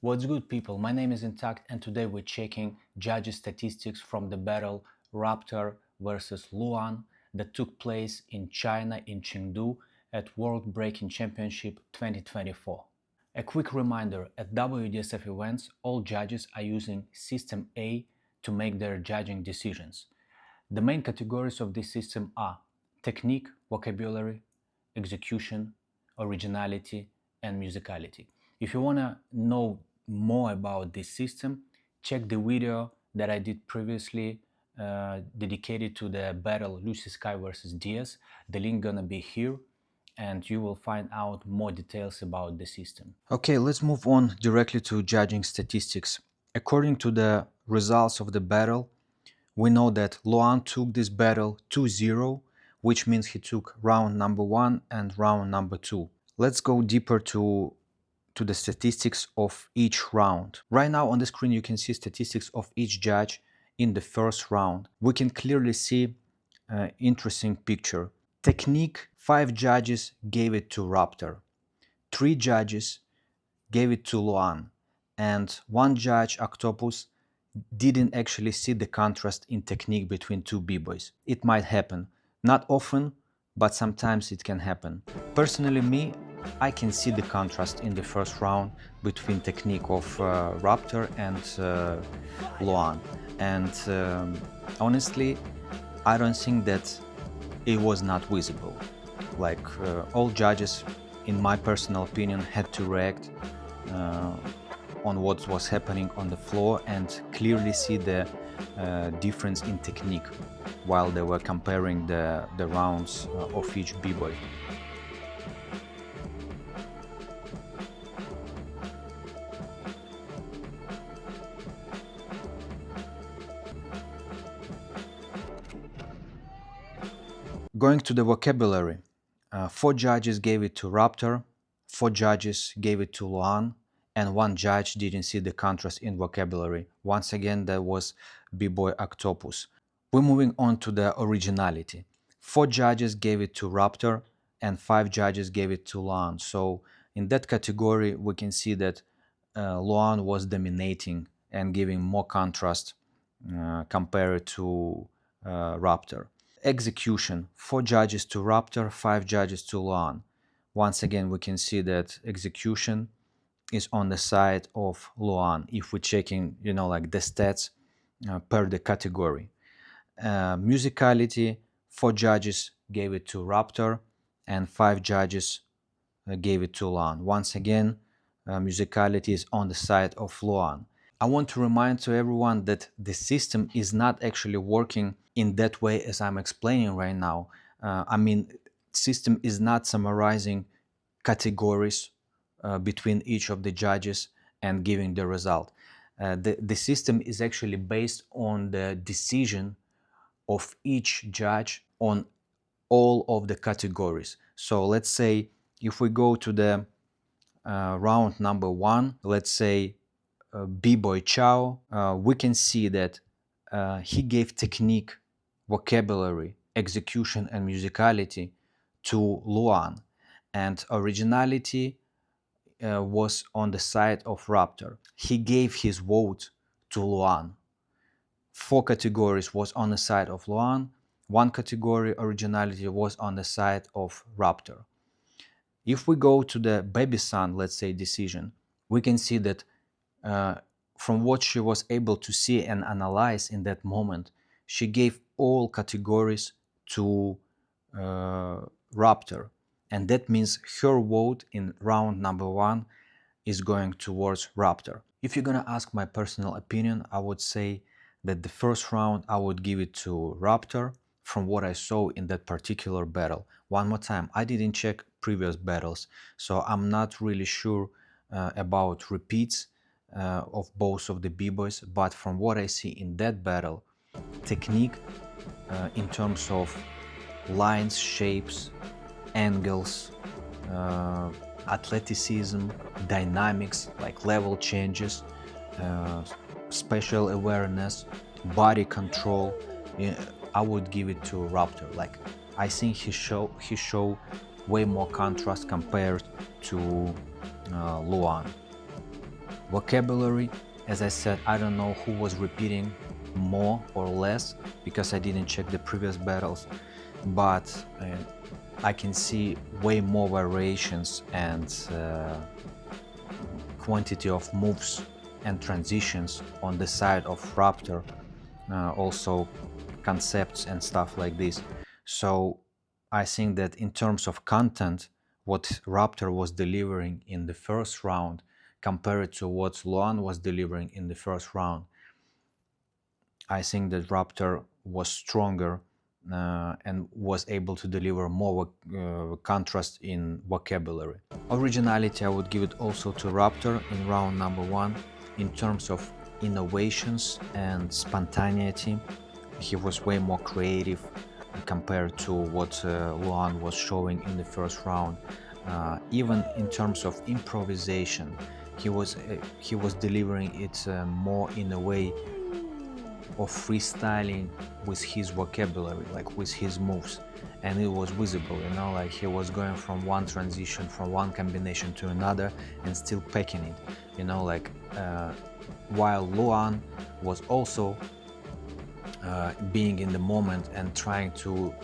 What's good, people? My name is Intact, and today we're checking judges' statistics from the battle Raptor versus Luan that took place in China in Chengdu at World Breaking Championship 2024. A quick reminder, at WDSF events, all judges are using System A to make their judging decisions. The main categories of this system are technique, vocabulary, execution, originality, and musicality. If you want to know more about this system, check the video that I did previously dedicated to the battle Lucy Sky versus Diaz. The link gonna be here, and you will find out more details about the system. Okay, let's move on directly to judging statistics. According to the results of the battle, we know that Luan took this battle 2-0, which means he took round number 1 and round number 2. Let's go deeper to the statistics of each round. Right now on the screen you can see statistics of each judge in the first round. We can clearly see an interesting picture. Technique, 5 judges gave it to Raptor, 3 judges gave it to Luan, and 1 judge, Octopus, didn't actually see the contrast in technique between two b-boys. It might happen. Not often, but sometimes it can happen. Personally, I can see the contrast in the first round between technique of Raptor and Luan. And honestly, I don't think that it was not visible. Like all judges, in my personal opinion, had to react on what was happening on the floor and clearly see the difference in technique while they were comparing the rounds of each b-boy. Going to the vocabulary, 4 judges gave it to Raptor, 4 judges gave it to Luan, and 1 judge didn't see the contrast in vocabulary. Once again, that was b-boy Octopus. We're moving on to the originality. 4 judges gave it to Raptor and 5 judges gave it to Luan. So in that category, we can see that Luan was dominating and giving more contrast compared to Raptor. Execution, 4 judges to Raptor, 5 judges to Luan. Once again, we can see that execution is on the side of Luan if we're checking, like the stats per the category. Musicality, 4 judges gave it to Raptor and 5 judges gave it to Luan. Once again, musicality is on the side of Luan. I want to remind to everyone that the system is not actually working in that way as I'm explaining right now. System is not summarizing categories between each of the judges and giving the result. The system is actually based on the decision of each judge on all of the categories. So let's say if we go to the round number 1, let's say b-boy Chow, we can see that he gave technique, vocabulary, execution, and musicality to Luan, and originality was on the side of Raptor. He gave his vote to Luan. 4 categories was on the side of Luan, 1 category, originality, was on the side of Raptor. If we go to the baby son, let's say, decision, we can see that from what she was able to see and analyze in that moment, she gave all categories to Raptor. And that means her vote in round number 1 is going towards Raptor. If you're gonna ask my personal opinion, I would say that the first round I would give it to Raptor from what I saw in that particular battle. One more time, I didn't check previous battles, so I'm not really sure about repeats of both of the b-boys, but from what I see in that battle, technique in terms of lines, shapes, angles, athleticism, dynamics, like level changes, spatial awareness, body control, I would give it to Raptor. Like, I think he show way more contrast compared to Luan. Vocabulary, as I said, I don't know who was repeating more or less because I didn't check the previous battles, but I can see way more variations and quantity of moves and transitions on the side of Raptor, also concepts and stuff like this. So I think that in terms of content, what Raptor was delivering in the first round compared to what Luan was delivering in the first round, I think that Raptor was stronger and was able to deliver more contrast in vocabulary. Originality, I would give it also to Raptor in round number 1. In terms of innovations and spontaneity, he was way more creative compared to what Luan was showing in the first round. Even in terms of improvisation, he was delivering it more in a way of freestyling with his vocabulary, like with his moves, and it was visible, you know, like he was going from one transition, from one combination to another and still packing it, you know, like while Luan was also being in the moment and trying to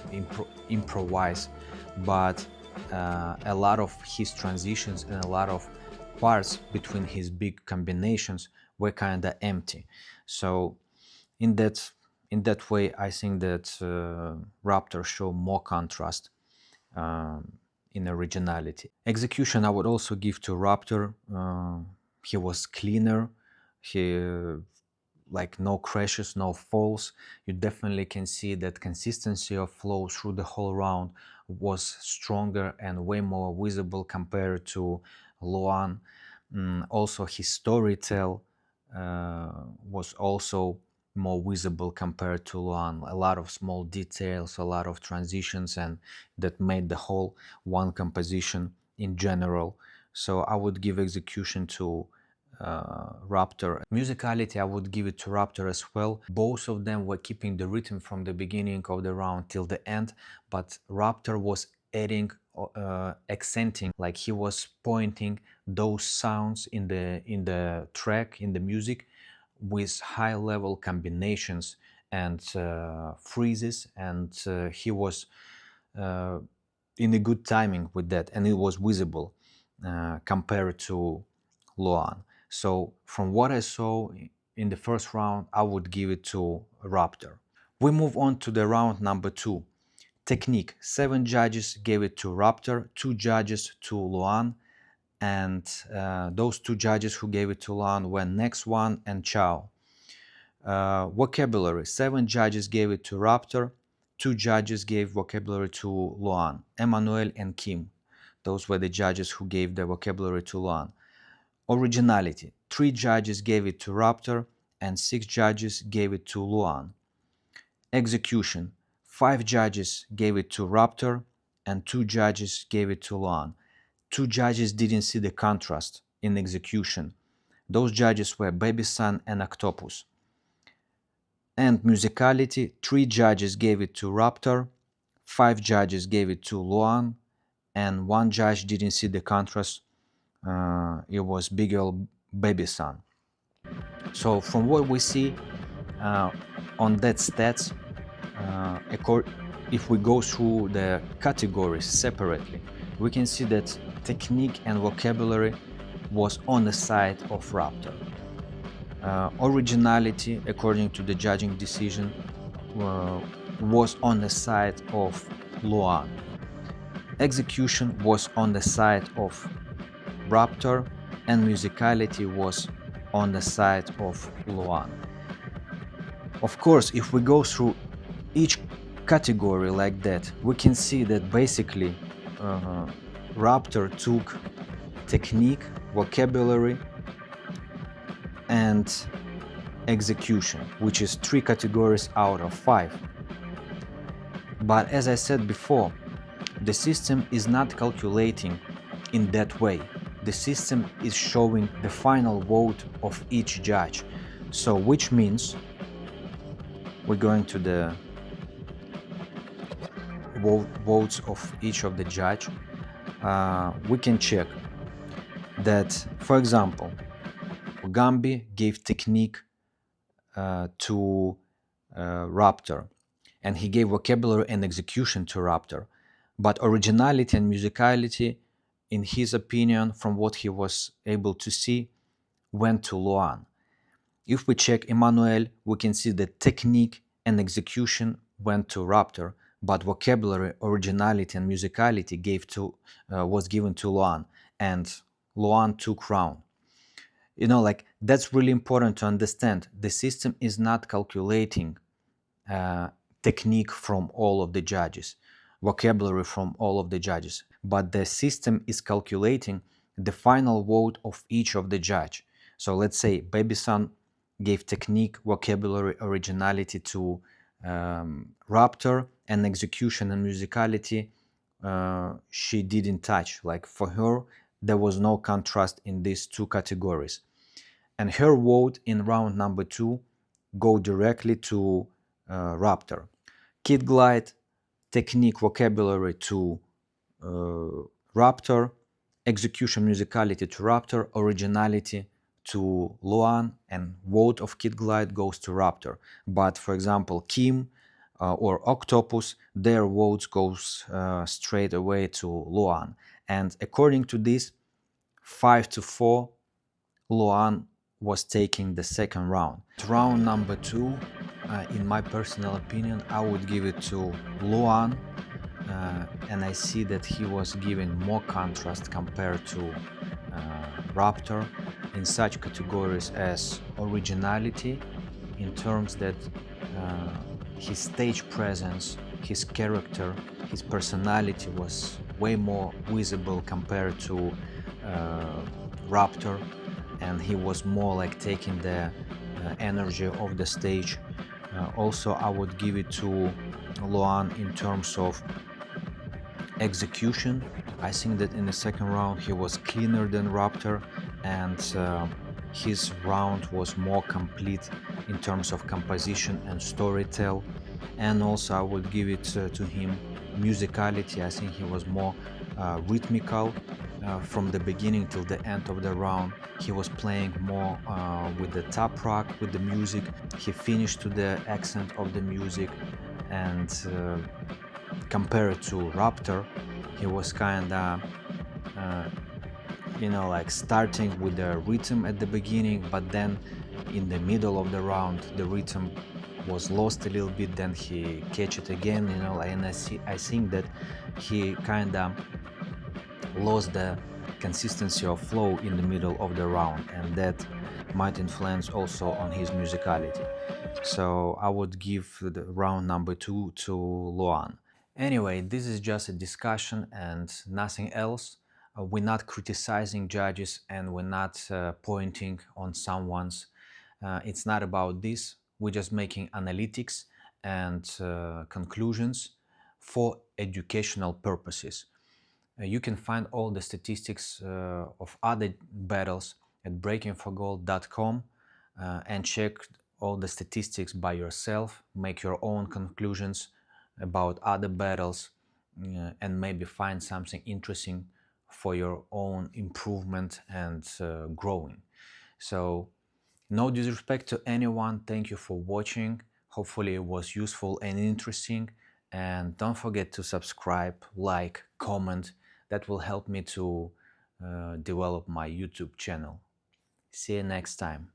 improvise, but a lot of his transitions and a lot of parts between his big combinations were kind of empty. So in that way, I think that Raptor show more contrast in originality. Execution, I would also give to Raptor. He was cleaner. He like no crashes, no falls. You definitely can see that consistency of flow through the whole round was stronger and way more visible compared to Luan. Also, his storytell was also more visible compared to Luan. A lot of small details, a lot of transitions, and that made the whole one composition in general. So I would give execution to Raptor. Musicality, I would give it to Raptor as well. Both of them were keeping the rhythm from the beginning of the round till the end, but Raptor was adding, accenting, like he was pointing those sounds in the track, in the music, with high level combinations and freezes, and he was in a good timing with that, and it was visible compared to Luan. So from what I saw in the first round, I would give it to Raptor. We move on to the round number 2. Technique. 7 judges gave it to Raptor, 2 judges to Luan, and those 2 judges who gave it to Luan were Next One and Chow. Vocabulary. 7 judges gave it to Raptor, 2 judges gave vocabulary to Luan, Emmanuel and Kim. Those were the judges who gave the vocabulary to Luan. Originality. 3 judges gave it to Raptor and 6 judges gave it to Luan. Execution. 5 judges gave it to Raptor and 2 judges gave it to Luan. 2 judges didn't see the contrast in execution. Those judges were Baby San and Octopus. And musicality, 3 judges gave it to Raptor, 5 judges gave it to Luan, and 1 judge didn't see the contrast. It was big girl Baby San. So from what we see on that stats, if we go through the categories separately, we can see that technique and vocabulary was on the side of Raptor. Originality, according to the judging decision, was on the side of Luan. Execution was on the side of Raptor, and musicality was on the side of Luan. Of course, if we go through each category like that, we can see that basically Raptor took technique, vocabulary, and execution, which is 3 categories out of 5. But as I said before, the system is not calculating in that way. The system is showing the final vote of each judge. So which means we're going to the votes of each of the judge. We can check that, for example, Gambi gave technique to Raptor, and he gave vocabulary and execution to Raptor. But originality and musicality, in his opinion, from what he was able to see, went to Luan. If we check Emmanuel, we can see that technique and execution went to Raptor, but vocabulary, originality, and musicality was given to Luan, and Luan took round. Like, that's really important to understand. The system is not calculating technique from all of the judges, vocabulary from all of the judges, but the system is calculating the final vote of each of the judge. So let's say Baby San gave technique, vocabulary, originality to Raptor, and execution and musicality she didn't touch. Like, for her, there was no contrast in these two categories. And her vote in round number 2 go directly to Raptor. Kid Glide, technique, vocabulary to Raptor, execution, musicality to Raptor, originality to Luan, and vote of Kid Glide goes to Raptor. But for example, Kim or Octopus, their votes goes straight away to Luan. And according to this, 5-4, Luan was taking the second round. Round number 2, in my personal opinion, I would give it to Luan, and I see that he was giving more contrast compared to Raptor in such categories as originality, in terms that his stage presence, his character, his personality was way more visible compared to Raptor, and he was more like taking the energy of the stage. Also, I would give it to Luan in terms of execution. I think that in the second round he was cleaner than Raptor, and his round was more complete in terms of composition and storytell. And also I would give it to him musicality. I think he was more rhythmical from the beginning till the end of the round. He was playing more with the top rock, with the music. He finished to the accent of the music, and compared to Raptor, he was kinda like starting with the rhythm at the beginning, but then in the middle of the round the rhythm was lost a little bit, then he catch it again, and I think that he kinda lost the consistency of flow in the middle of the round, and that might influence also on his musicality. So I would give the round number 2 to Luan. Anyway, this is just a discussion and nothing else. We're not criticizing judges, and we're not pointing on someone's. It's not about this. We're just making analytics and conclusions for educational purposes. You can find all the statistics of other battles at breakingforgold.com and check all the statistics by yourself, make your own conclusions about other battles, and maybe find something interesting for your own improvement and growing. So, no disrespect to anyone, thank you for watching. Hopefully it was useful and interesting, and don't forget to subscribe, like, comment. That will help me to develop my YouTube channel. See you next time.